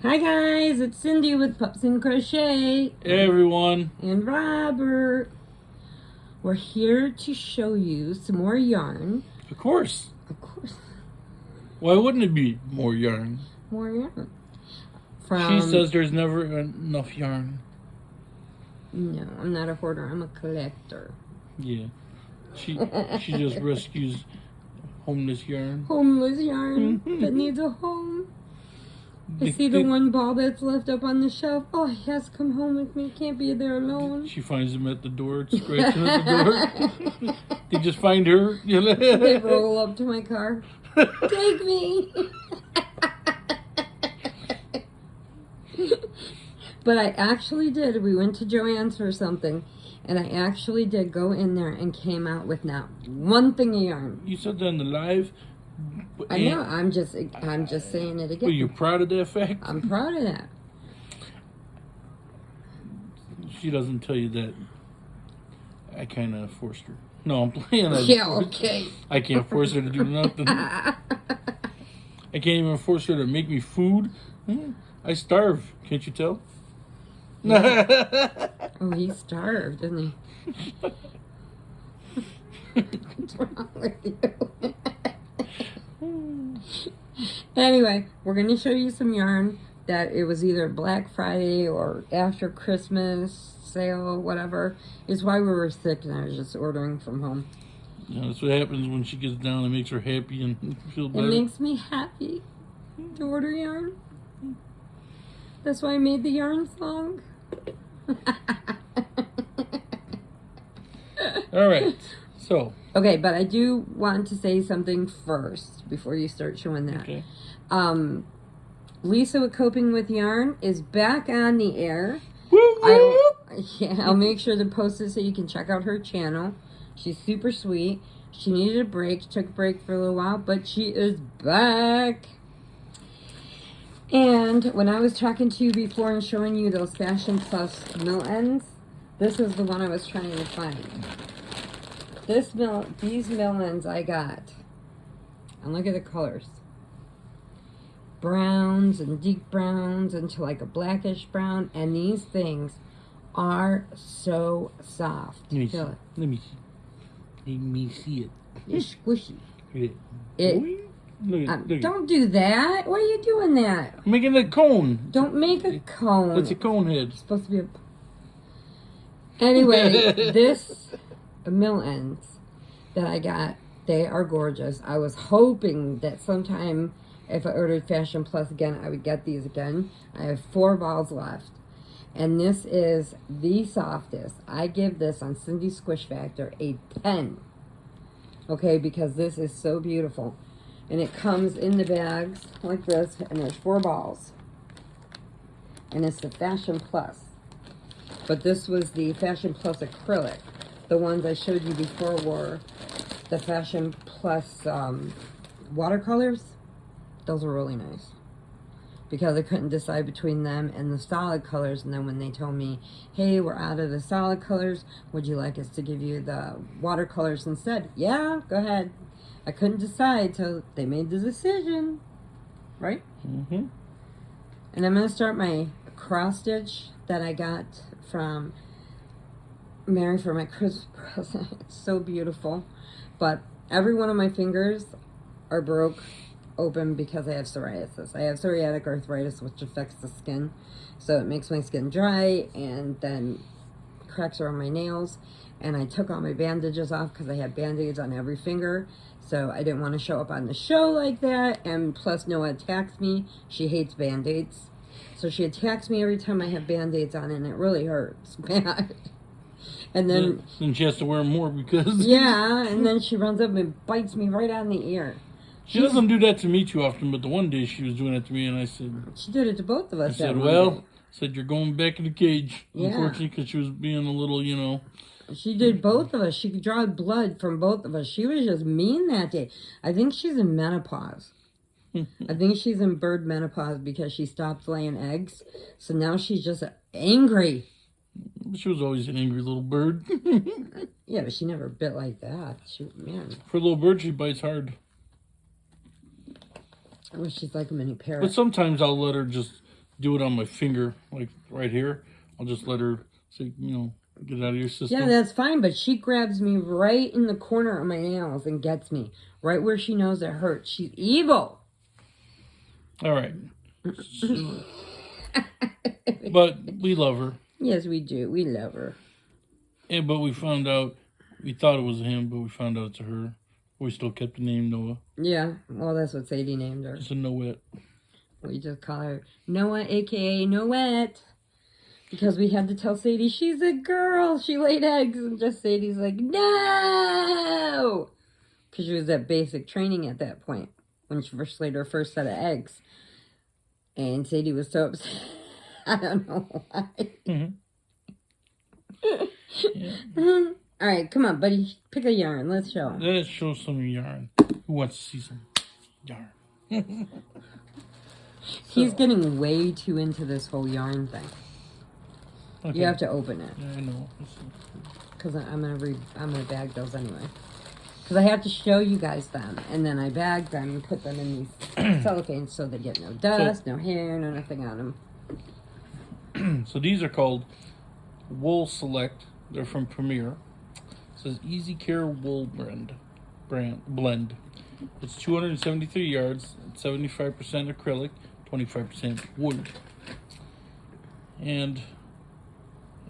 Hi guys, it's Cindy with Pups and Crochet. Hey everyone. And Robert. We're here to show you some more yarn. Of course. Of course. Why wouldn't it be more yarn? More yarn. She says there's never enough yarn. No, I'm not a hoarder, I'm a collector. Yeah. She just rescues homeless yarn. Homeless yarn that needs a home. I see the one ball that's left up on the shelf. Oh, he has to come home with me. Can't be there alone. She finds him at the door, scratching at the door. They just find her. They roll up to my car. Take me. But I actually did. We went to Joann's for something, and I actually did go in there and came out with not one thing of yarn. You said that in the live. I know. I'm just saying it again. Well, you're proud of that fact? I'm proud of that. She doesn't tell you that. I kind of forced her. No, I'm playing. Yeah, okay. I can't force her to do nothing. I can't even force her to make me food. I starve. Can't you tell? Yeah. Oh, he's starved, isn't he? What's wrong with you? Anyway, we're going to show you some yarn that it was either Black Friday or after Christmas sale, whatever. It's why we were sick and I was just ordering from home. Yeah, that's what happens when she gets down. It makes her happy and feel better. It makes me happy to order yarn. That's why I made the yarn song. All right. So. Okay, but I do want to say something first before you start showing that. Okay. Lisa with Coping with Yarn is back on the air. I'll make sure to post it so you can check out her channel. She's super sweet. She needed a break. Took a break for a little while, but she is back. And when I was talking to you before and showing you those Fashion Plus mill ends, this is the one I was trying to find. These mill ends I got. And look at the colors. Browns and deep browns into like a blackish brown. And these things are so soft. Let me see. Let me see. Let me see it. It's squishy. Look at don't do that. Why are you doing that? I'm making a cone. Don't make a cone. It's a cone head. It's supposed to be a... Anyway, this mill ends that I got, they are gorgeous. I was hoping that sometime if I ordered Fashion Plus again, I would get these again. I have 4 balls left. And this is the softest. I give this on Cindy Squish Factor a 10. Okay, because this is so beautiful. And it comes in the bags like this, and there's 4 balls. And it's the Fashion Plus. But this was the Fashion Plus acrylic. The ones I showed you before were the Fashion Plus watercolors. Those are really nice. Because I couldn't decide between them and the solid colors. And then when they told me, hey, we're out of the solid colors, would you like us to give you the watercolors instead? Yeah, go ahead. I couldn't decide, so they made the decision. Right? Mm-hmm. And I'm going to start my cross stitch that I got from Mary for my Christmas present. It's so beautiful. But every one of my fingers are broke open because I have psoriasis. I have psoriatic arthritis, which affects the skin. So it makes my skin dry and then cracks around my nails. And I took all my bandages off because I had band-aids on every finger. So I didn't want to show up on the show like that. And plus Noah attacks me. She hates band-aids. So she attacks me every time I have band-aids on, and it really hurts bad. And then she has to wear more because... Yeah, and then she runs up and bites me right on the ear. She doesn't do that to me too often, but the one day she was doing it to me, and I said... She did it to both of us. I said, well, you're going back in the cage. Yeah. Unfortunately, because she was being a little, you know... She did both of us. She could draw blood from both of us. She was just mean that day. I think she's in menopause. I think she's in bird menopause because she stopped laying eggs. So now she's just angry. She was always an angry little bird. Yeah, but she never bit like that. Man. For a little bird, she bites hard. I wish she's like a mini parrot. But sometimes I'll let her just do it on my finger, like right here. I'll just let her say, get it out of your system. Yeah, that's fine, but she grabs me right in the corner of my nails and gets me right where she knows it hurts. She's evil. All right. So, but we love her. Yes, we do. We love her. But we found out, we thought it was him, but we found out it's her. We still kept the name Noah. Yeah, well, that's what Sadie named her. It's a Noette. We just call her Noah, a.k.a. Noette. Because we had to tell Sadie she's a girl. She laid eggs. And just Sadie's like, no! Because she was at basic training at that point. When she first laid her first set of eggs. And Sadie was so upset. I don't know why. Yeah. All right, come on, buddy. Pick a yarn. Let's show him. Let's show some yarn. Who wants to see some yarn? He's getting way too into this whole yarn thing. Okay. You have to open it. Yeah, I know. Because I'm gonna bag those anyway. Because I have to show you guys them, and then I bag them and put them in these cellophane so they get no dust, no hair, no nothing on them. So these are called Wool Select. They're from Premier. It says Easy Care Wool Blend. It's 273 yards, 75% acrylic, 25% wood. And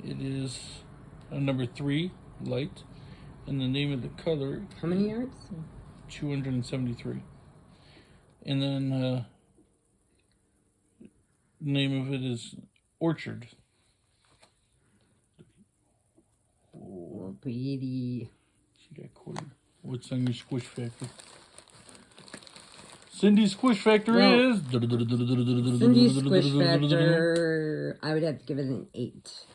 it is a number 3 light. And the name of the color... How many yards? 273. And then the name of it is Orchard. Oh, pretty. She got quarter. What's on your Squish Factor? Cindy's Squish Factor is... Cindy's Squish Factor, I would have to give it an 8.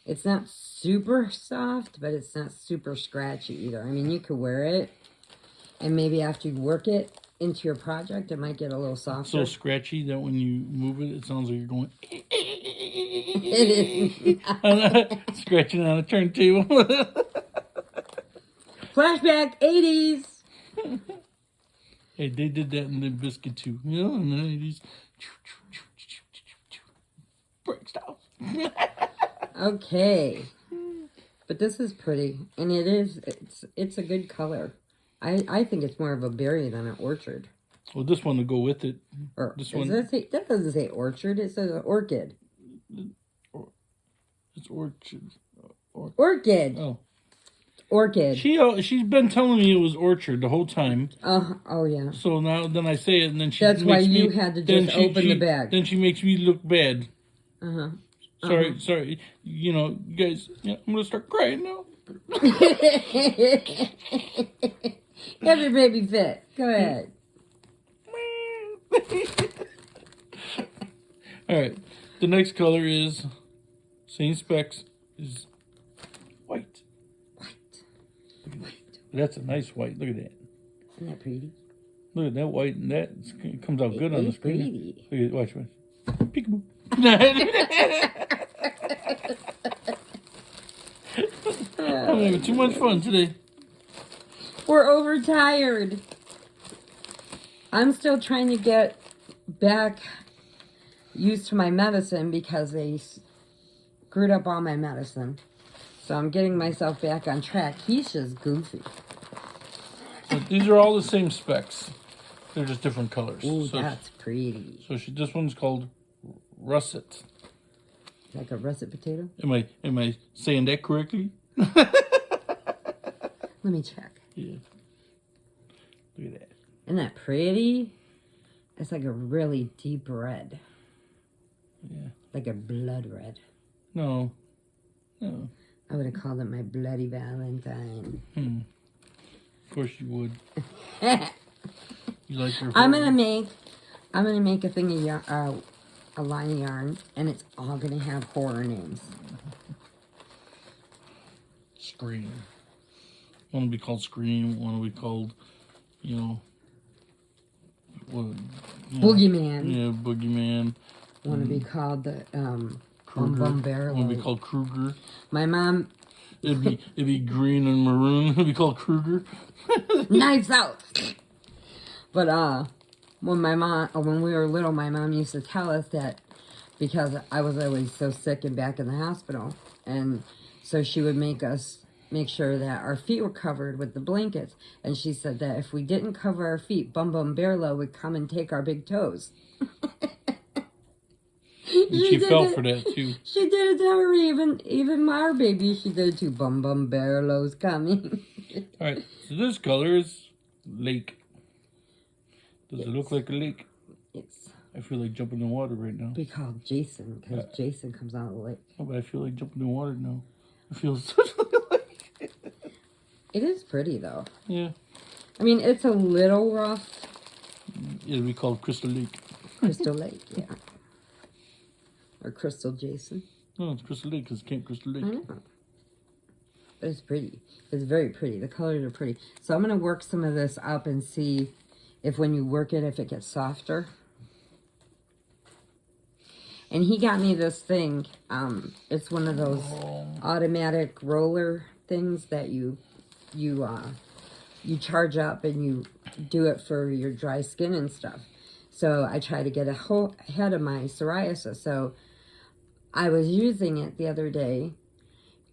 It's not super soft, but it's not super scratchy either. I mean, you could wear it, and maybe after you work it into your project, it might get a little softer. So scratchy that when you move it, it sounds like you're going... It is. Scratching on a turntable. Flashback 80s. Hey, they did that in the biscuit too. You know, in the 80s. Break style. Okay. But this is pretty. And it's a good color. I think it's more of a berry than an orchard. Well, this one will go with it. Or, this one. That doesn't say orchard. It says orchid. It's orchard. Orchid. Oh. Orchid. She's been telling me it was orchard the whole time. Oh yeah. So now then I say it and then she That's why makes you me, had to just open the bag. Then she makes me look bad. Uh-huh. Sorry. You guys, I'm gonna start crying now. Have your baby fit. Go ahead. Alright. The next color is same specs is white. That's a nice white. Look at that. Isn't that pretty? Look at that white, and that comes out good on the screen. Pretty. Look at it. Watch. Peekaboo. I'm having too much fun today. We're overtired. I'm still trying to get back used to my medicine because they screwed up all my medicine. So I'm getting myself back on track. He's just goofy. So these are all the same specs. They're just different colors. Ooh, so, that's pretty. So this one's called russet. Like a russet potato? Am I saying that correctly? Let me check. Yeah. Look at that. Isn't that pretty? It's like a really deep red. Yeah. Like a blood red. No. I would have called it my bloody Valentine. Of course you would. You like your. I'm gonna make a thing of yarn, a line of yarn, and it's all gonna have horror names. Scream. One will be called Scream. One will be called, Boogeyman. Yeah, Boogeyman. One will be called the Kruger. Bum Bear. One will be called Kruger. My mom. It'd be green and maroon. It'd be called Kruger. Knives out. But when we were little, my mom used to tell us that because I was always so sick and back in the hospital, and so she would make sure that our feet were covered with the blankets, and she said that if we didn't cover our feet, Bum Bum Bearlo would come and take our big toes. She fell for that too. She did it to her, even our baby. She did it to Bum Bum Bearlo's coming. All right, so this color is lake. Does it look like a lake? Yes. I feel like jumping in the water right now. We call Jason because Jason comes out of the lake. Oh, but I feel like jumping in the water now. I feel such like it is pretty though. Yeah. I mean, it's a little rough. It'll be called Crystal Lake. Crystal Lake, yeah. Or Crystal Jason. No, it's Crystal Lake because it's Camp Crystal Lake. I know. But it's pretty. It's very pretty. The colors are pretty. So I'm going to work some of this up and see if when you work it, if it gets softer. And he got me this thing. It's one of those automatic roller things that you charge up and you do it for your dry skin and stuff. So I try to get ahead of my psoriasis. So I was using it the other day,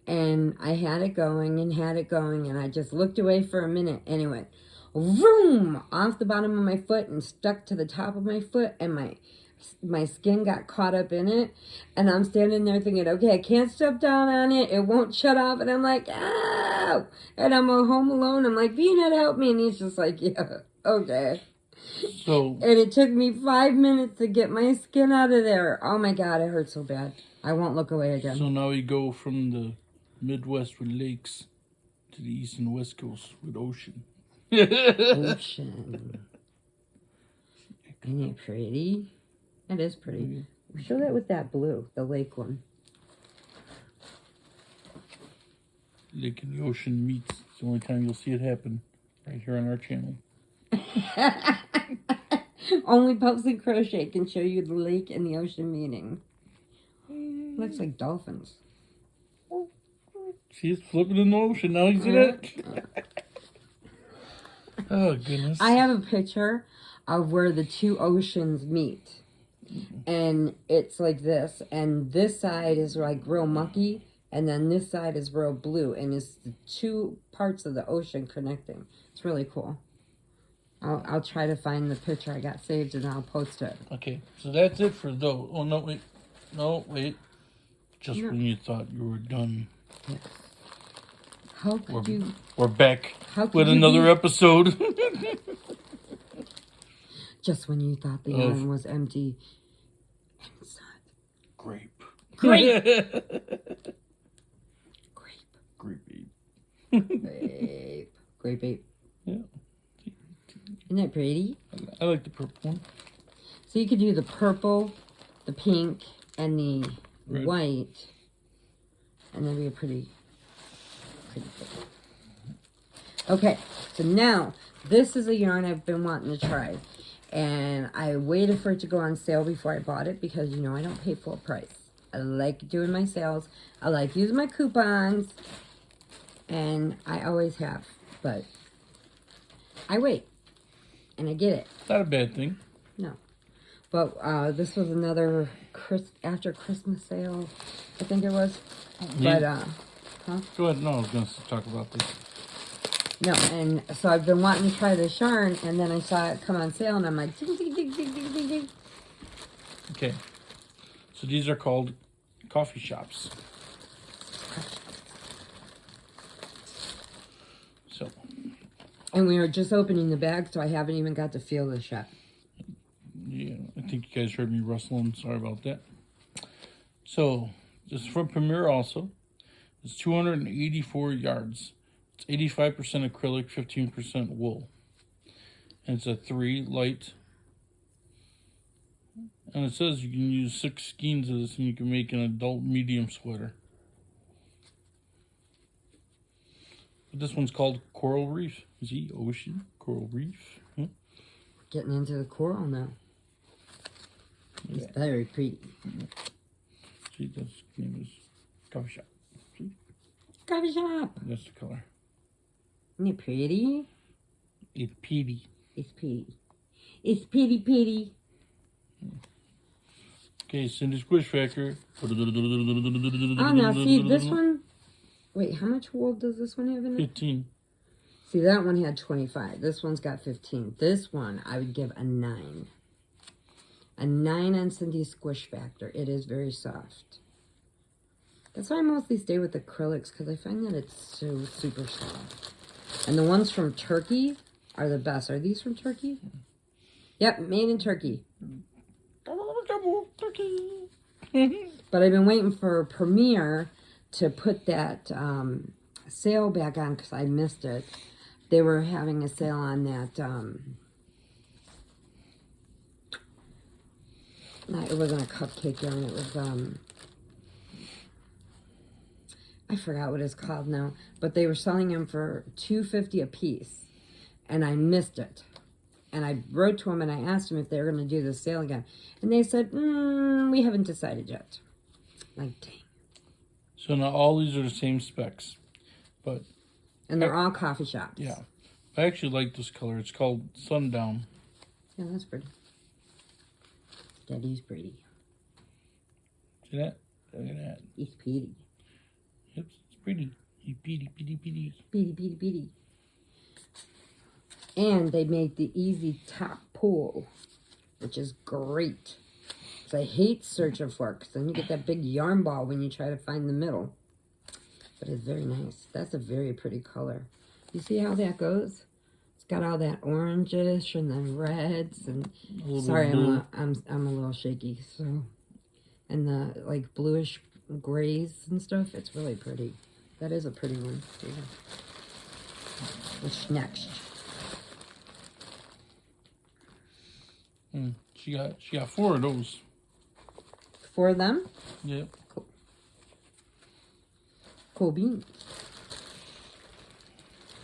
and I had it going, and I just looked away for a minute, and it went vroom off the bottom of my foot and stuck to the top of my foot, and my skin got caught up in it, and I'm standing there thinking, okay, I can't step down on it, it won't shut off, and I'm like, ow, and I'm home alone, I'm like, Peanut, help me, and he's just like, yeah, okay. So, and it took me 5 minutes to get my skin out of there. Oh my God, it hurt so bad. I won't look away again. So now we go from the Midwest with lakes to the East and West Coast with ocean. Ocean. Isn't it pretty? It is pretty. Show that with that blue, the lake one. Lake and the ocean meets. It's the only time you'll see it happen. Right here on our channel. Only Pups and Crochet can show you the lake and the ocean meeting. Looks like dolphins. See, it's flipping in the ocean. Now you see that? Oh, goodness. I have a picture of where the two oceans meet. And it's like this. And this side is like real mucky. And then this side is real blue. And it's the two parts of the ocean connecting. It's really cool. I'll try to find the picture I got saved and I'll post it. Okay, so that's it for those. Oh, no, wait. No, wait. Just when you thought you were done. Yes. How could you... We're back with another episode. Just when you thought the yarn was empty. Inside. Grape. Grape. Grape ape. Grape. Grape ape. Yeah. Isn't that pretty? I like the purple one. So you could do the purple, the pink, and the Red. white. And that'd be a pretty thing. Okay, so now, this is a yarn I've been wanting to try. And I waited for it to go on sale before I bought it because, you know, I don't pay full price. I like doing my sales. I like using my coupons. And I always have. But I wait. And I get it. Not a bad thing. No. But this was another after Christmas sale, I think it was. Yeah. But, huh? Go ahead. No, I was going to talk about this. No, and so I've been wanting to try this yarn, and then I saw it come on sale, and I'm like, ding, ding, ding, ding, ding, ding, ding. Okay. So these are called coffee shops. So. And we were just opening the bag, so I haven't even got to feel this yet. Yeah, I think you guys heard me rustling. Sorry about that. So, this is from Premier also. It's 284 yards. It's 85% acrylic, 15% wool. And it's a 3 light. And it says you can use 6 skeins of this and you can make an adult medium sweater. But this one's called Coral Reef. See, ocean, coral reef. Huh? We're getting into the coral now. It's very pretty. See, that's name is coffee shop. See? Coffee shop. That's the color. Isn't it pretty? It's pretty. It's pretty. It's pretty. Okay, Cindy Squish Factor. Oh, now see, this one... Wait, how much wool does this one have in it? 15. See, that one had 25. This one's got 15. This one, I would give a 9. A 9 on Cindy's Squish Factor. It is very soft. That's why I mostly stay with acrylics, because I find that it's so super soft. And the ones from Turkey are the best. Are these from Turkey? Yep, made in Turkey. Turkey. But I've been waiting for Premier to put that sale back on because I missed it. They were having a sale on that. It wasn't a cupcake yarn. It was I forgot what it's called now. But they were selling them for $2.50 a piece, and I missed it. And I wrote to them and I asked them if they were going to do the sale again, and they said, "We haven't decided yet." Like, dang. So now all these are the same specs, but And they're all coffee shops. yeah, I actually like this color. It's called Sundown. Yeah, that's pretty. Daddy's pretty. See that? Look at that. He's pretty. Yep, it's pretty. He's pretty. Beady. And they made the easy top pull, which is great. So I hate searching for it, because then you get that big yarn ball when you try to find the middle. But it's very nice. That's a very pretty color. You see how that goes? It's got all that orangish and then reds and sorry, I'm a little shaky. So, and the like bluish grays and stuff. It's really pretty. That is a pretty one. Yeah. What's next? She got 4 of those. 4 of them? Yep. Cool beans.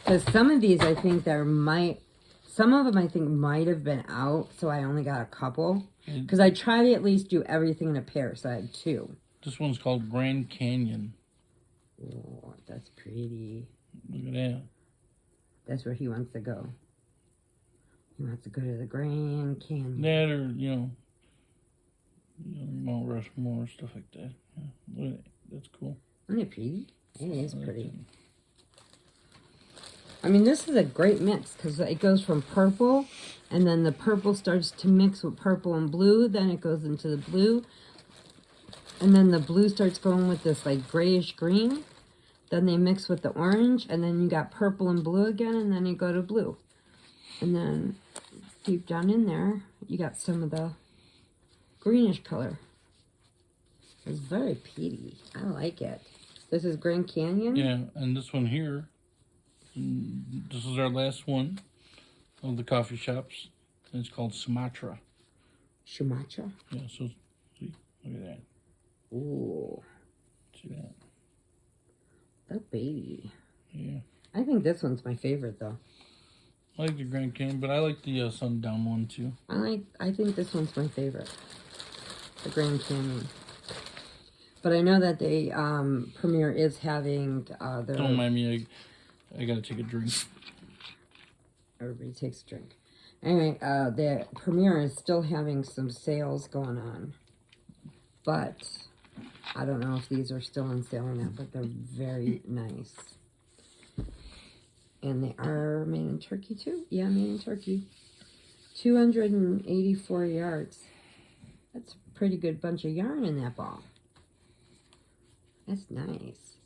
Because some of these I think some of them I think might have been out, so I only got a couple. Because I try to at least do everything in a pair, so I had 2. This one's called Grand Canyon. Oh, that's pretty. Look at that. That's where he wants to go. He wants to go to the Grand Canyon. That or, Mount Rushmore, stuff like that. Yeah. Look at that. That's cool. Isn't it pretty? It is pretty. I mean, this is a great mix because it goes from purple, and then the purple starts to mix with purple and blue. Then it goes into the blue, and then the blue starts going with this like grayish green. Then they mix with the orange, and then you got purple and blue again, and then you go to blue. And then deep down in there, you got some of the greenish color. It's very pretty. I like it. This is Grand Canyon? Yeah, and this one here, this is our last one of the coffee shops. And it's called Sumatra. Sumatra? Yeah, so see, look at that. Ooh. See that? That baby. Yeah. I think this one's my favorite, though. I like the Grand Canyon, but I like the Sundown one, too. I think this one's my favorite. The Grand Canyon. But I know that they, Premier is having their... Don't mind me, I gotta take a drink. Everybody takes a drink. Anyway, the Premier is still having some sales going on. But I don't know if these are still on sale or not, but they're very nice. And they are made in Turkey, too. Yeah, made in Turkey. 284 yards. That's a pretty good bunch of yarn in that ball. That's nice.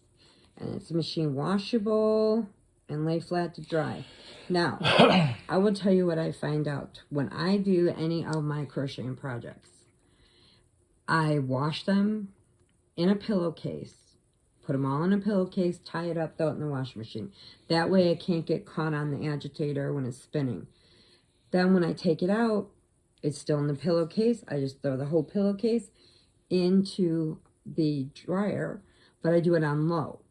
And it's machine washable and lay flat to dry. Now, I will tell you what I find out. When I do any of my crocheting projects, I wash them in a pillowcase. Put them all in a pillowcase, tie it up, throw it in the washing machine. That way it can't get caught on the agitator when it's spinning. Then when I take it out, it's still in the pillowcase. I just throw the whole pillowcase into the dryer, but I do it on low.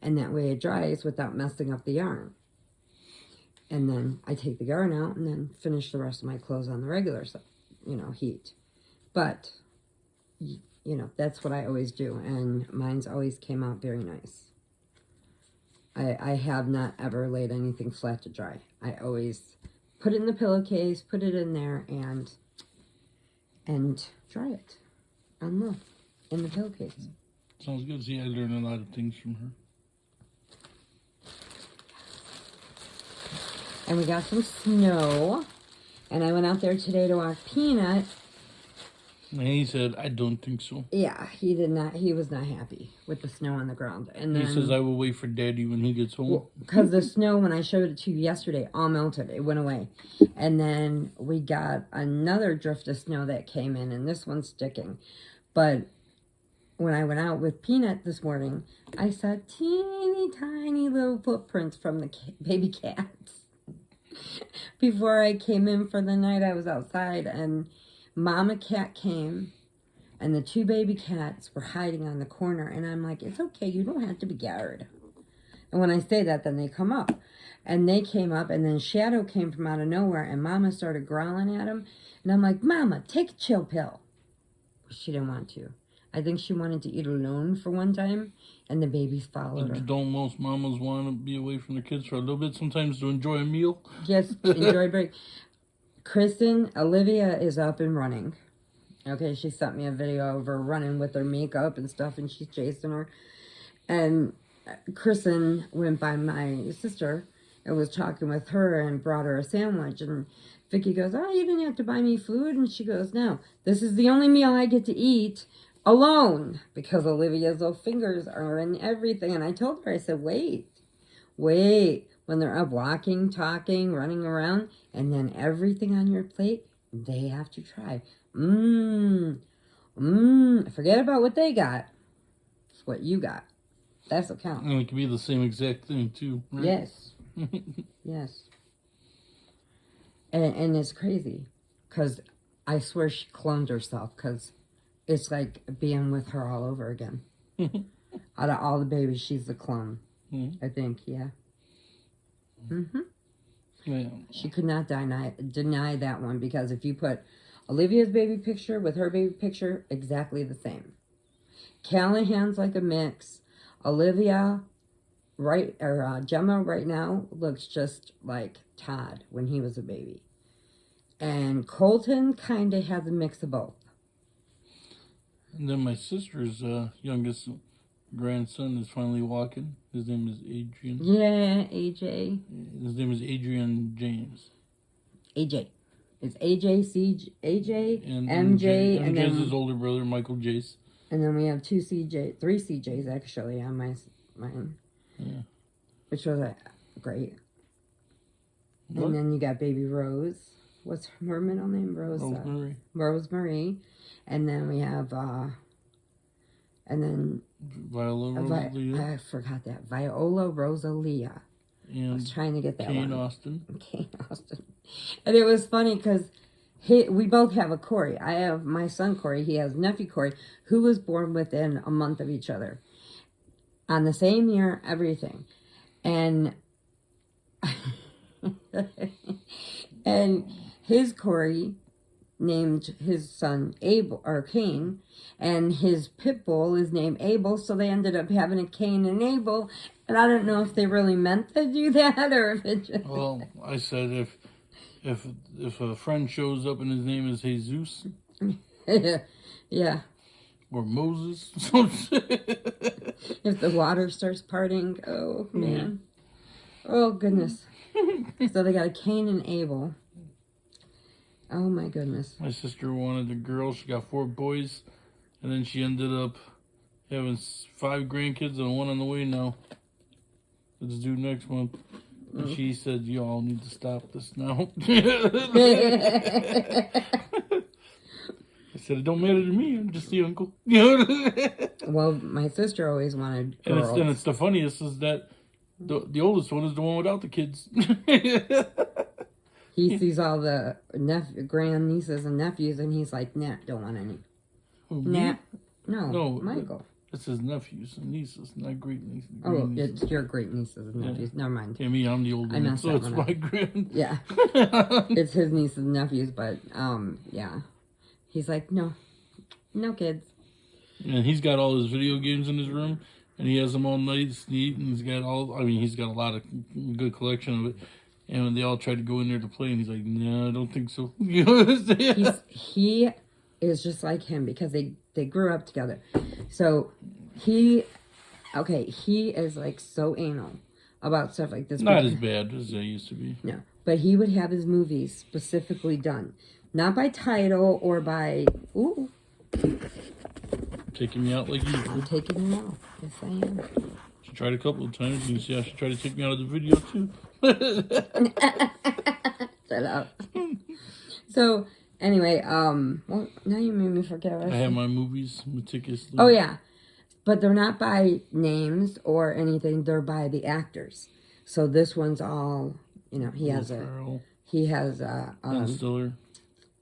And that way it dries without messing up the yarn. And then I take the yarn out and then finish the rest of my clothes on the regular, heat. But, that's what I always do. And mine's always came out very nice. I have not ever laid anything flat to dry. I always put it in the pillowcase, put it in there, and dry it in the pillowcase. Sounds good. See, I learned a lot of things from her. And we got some snow. And I went out there today to walk Peanut. And he said, I don't think so. Yeah, he did not. He was not happy with the snow on the ground. And then, he says, I will wait for Daddy when he gets home. Because the snow, when I showed it to you yesterday, all melted. It went away. And then we got another drift of snow that came in, and this one's sticking. But when I went out with Peanut this morning, I saw teeny tiny little footprints from the baby cats. Before I came in for the night, I was outside, and Mama cat came, and the 2 baby cats were hiding on the corner, and I'm like, it's okay, you don't have to be scared. And when I say that, then they come up. And they came up, and then Shadow came from out of nowhere, and Mama started growling at him, and I'm like, Mama, take a chill pill. But she didn't want to. I think she wanted to eat alone for one time, and the babies followed her. Don't most mamas want to be away from their kids for a little bit sometimes to enjoy a meal? Just enjoy a break. Kristen, Olivia is up and running. Okay, she sent me a video of her running with her makeup and stuff, and she's chasing her. And Kristen went by my sister and was talking with her and brought her a sandwich. And Vicky goes, oh, you didn't have to buy me food? And she goes, no, this is the only meal I get to eat alone, because Olivia's little fingers are in everything. And I told her, I said, wait. When they're up walking, talking, running around, and then everything on your plate, they have to try. Forget about what they got. It's what you got. That's what counts. And it can be the same exact thing, too. Right? Yes. Yes. And it's crazy, because I swear she cloned herself, because it's like being with her all over again. Out of all the babies, she's the clone. I think, yeah. Yeah. She could not deny that one, because if you put Olivia's baby picture with her baby picture, exactly the same. Callahan's like a mix. Olivia, Gemma right now looks just like Todd when he was a baby. And Colton kind of has a mix of both. And then my sister's youngest grandson is finally walking. His name is Adrian. Yeah, AJ. His name is Adrian James. AJ. It's AJ, And MJ, and MJ's then his older brother, Michael Jace. And then we have 3 CJs actually on mine. Yeah. Which was great. What? And then you got baby Rose. What's her middle name? Rosemary. Rosemary. And then we have Viola Rosalia. I forgot that. Viola Rosalia. And I was trying to get that Kane one. Austin. Kane Austin. And it was funny because we both have a Corey. I have my son Corey. He has nephew Corey, who was born within a month of each other. On the same year, everything. And and his Corey named his son Abel or Cain, and his pit bull is named Abel, so they ended up having a Cain and Abel. And I don't know if they really meant to do that or if it just... Well, I said if a friend shows up and his name is Jesus, yeah, or Moses, if the water starts parting, oh man, oh goodness. So they got a Cain and Abel. Oh my goodness. My sister wanted a girl. She got 4 boys, and then she ended up having 5 grandkids and 1 on the way now. It's due next month. And she said, you all need to stop this now. I said, it don't matter to me. I'm just the uncle. Well, my sister always wanted girls. And it's the funniest is that the oldest one is the one without the kids. He sees all the grandnieces and nephews, and he's like, nah, don't want any. Nah. No, Michael. It's his nephews and nieces, not great nieces. Oh, it's your great nieces and nephews. Never mind. Yeah, me, I'm the older one, so it's my grand. Yeah. It's his nieces and nephews, but, yeah. He's like, no kids. And he's got all his video games in his room, and he has them all nice, neat, and he's got a lot of good collection of it. And when they all tried to go in there to play, and he's like, "No, I don't think so." You know what I'm saying? He is just like him because they grew up together. So he is like so anal about stuff like this. Not as bad as I used to be. No, but he would have his movies specifically done, not by title or by Taking me out like you. I'm taking you out. Yes, I am. She tried a couple of times. You see how she tried to take me out of the video too. Shut up. So anyway, well, now you made me forget. I have my movies meticulously. Oh yeah, but they're not by names or anything. They're by the actors. So this one's all, he has Farrell, Ben Stiller.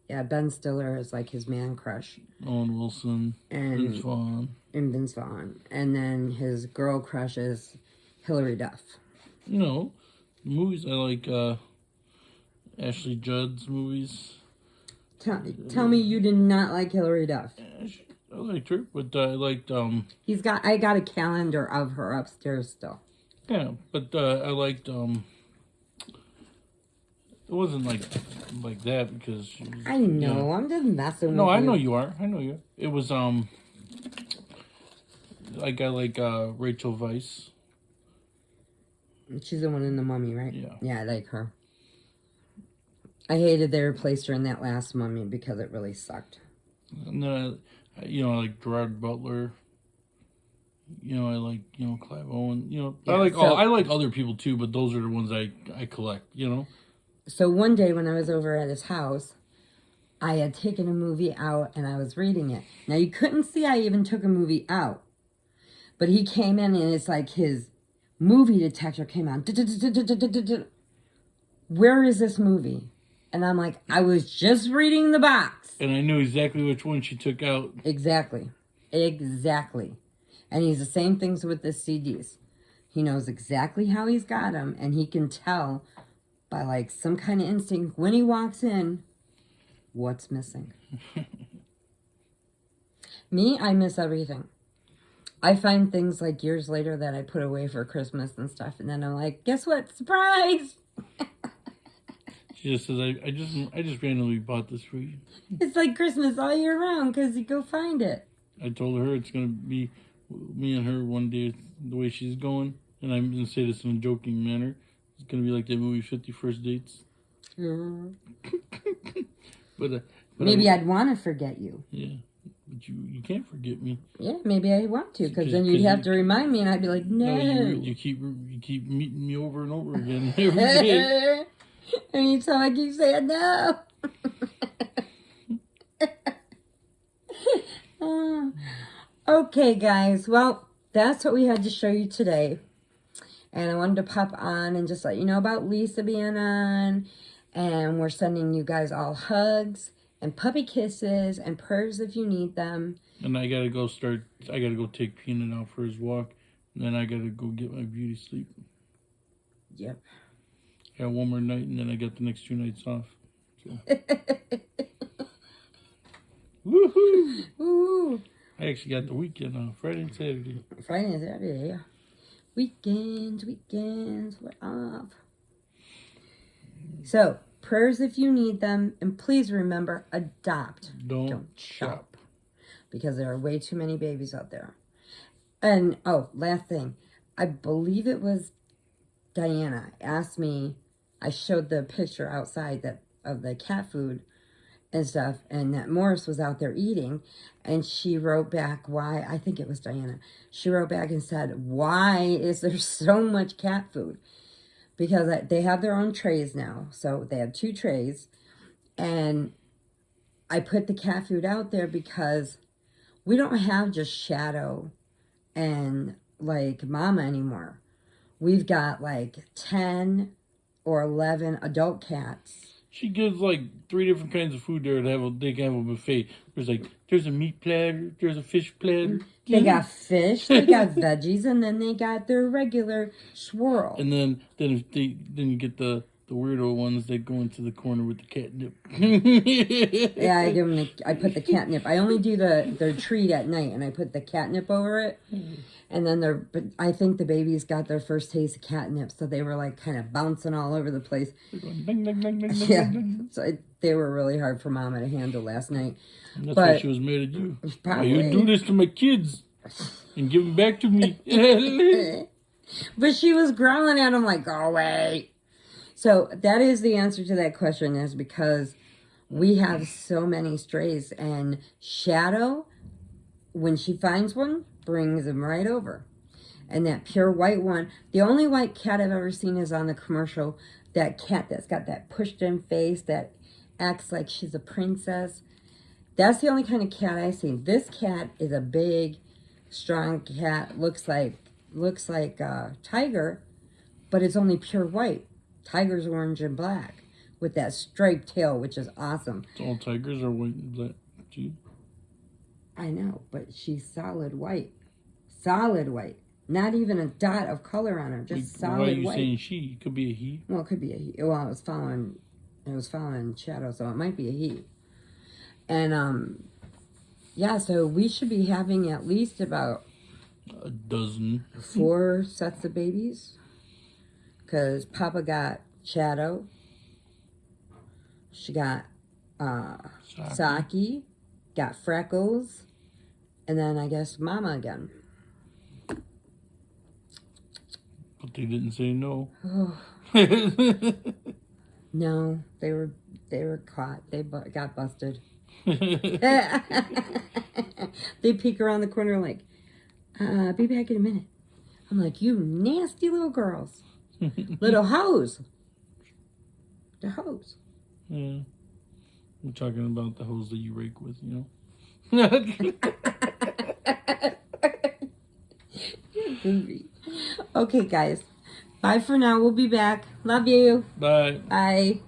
Yeah, Ben Stiller is like his man crush. Owen Wilson. And Vince Vaughn. And Vince Vaughn. And then his girl crush is Hilary Duff. Movies I like Ashley Judd's movies. Tell me you did not like Hilary Duff. I liked her, but I liked I got a calendar of her upstairs still. Yeah, but I liked it wasn't like that because she was, I know, I'm just messing with you. No, I know you are. I know you. It was like I like Rachel Weisz. She's the one in The Mummy, right? Yeah. Yeah, I like her. I hated they replaced her in that last Mummy because it really sucked. And then I like Gerard Butler. I like Clive Owen. Yeah, I like other people too, but those are the ones I collect. So one day when I was over at his house, I had taken a movie out and I was reading it. Now you couldn't see I even took a movie out, but he came in and it's like his movie detector came on. Where is this movie? And I'm like, I was just reading the box. And I knew exactly which one she took out. Exactly. And he's the same things with the CDs. He knows exactly how he's got them, and he can tell by like some kind of instinct when he walks in what's missing. Me, I miss everything. I find things like years later that I put away for Christmas and stuff, and then I'm like, guess what? Surprise! She just says, I just randomly bought this for you. It's like Christmas all year round because you go find it. I told her it's going to be me and her one day the way she's going. And I'm going to say this in a joking manner. It's going to be like that movie 50 First Dates. But maybe I'd want to forget you. Yeah. But you can't forget me. Yeah, maybe I want to, because then you'd have to remind me, and I'd be like, no. You keep meeting me over and over again every day. And each time I keep saying no. Okay, guys. Well, that's what we had to show you today. And I wanted to pop on and just let you know about Lisa being on. And we're sending you guys all hugs and puppy kisses and prayers if you need them. And I gotta go take Peanut out for his walk. And then I gotta go get my beauty sleep. Yep. I got one more night, and then I got the next 2 nights off. So. Woohoo! Woo! I actually got the weekend off, Friday and Saturday. Friday and Saturday, yeah. Weekends, we're off. So, prayers if you need them. And please remember, adopt. Don't shop. Because there are way too many babies out there. And, last thing. I believe it was Diana asked me, I showed the picture outside of the cat food and stuff, and that Morris was out there eating, and she wrote back I think it was Diana. She wrote back and said, why is there so much cat food? Because they have their own trays now. So they have 2 trays, and I put the cat food out there because we don't have just Shadow and like Mama anymore. We've got like 10 or 11 adult cats. She gives like 3 different kinds of food there they can have a buffet. There's a meat platter, there's a fish platter. They got fish, they got veggies, and then they got their regular swirl. And then you get the The weirdo ones that go into the corner with the catnip. Yeah, I give them. I put the catnip. I only do their treat at night, and I put the catnip over it. And then but I think the babies got their first taste of catnip, so they were like kind of bouncing all over the place. Going, ding, ding, ding, ding, ding, Yeah, ding, ding. so they were really hard for Mama to handle last night. And that's But- why she was mad at you. Probably. Why you do this to my kids and give them back to me? But she was growling at him like, "Go away." So that is the answer to that question, is because we have so many strays, and Shadow, when she finds one, brings him right over. And that pure white one, the only white cat I've ever seen is on the commercial. That cat that's got that pushed in face that acts like she's a princess. That's the only kind of cat I've seen. This cat is a big, strong cat. Looks like Tiger, but it's only pure white. Tiger's orange and black with that striped tail, which is awesome. All tigers are white and black. Gee. I know, but she's solid white. Solid white. Not even a dot of color on her, just solid white. Why are you saying she? It could be a he. Well, it could be a he. Well, it was following Shadow, so it might be a he. And yeah, so we should be having at least about A dozen. 4 sets of babies. Because Papa got Shadow. She got Saki. Got Freckles. And then I guess Mama again. But they didn't say no. No, they were caught. They got busted. They peek around the corner like, be back in a minute. I'm like, you nasty little girls. Little hoes. The hoes. Yeah. We're talking about the hose that you rake with, you know? You're goofy. Okay, guys. Bye for now. We'll be back. Love you. Bye. Bye.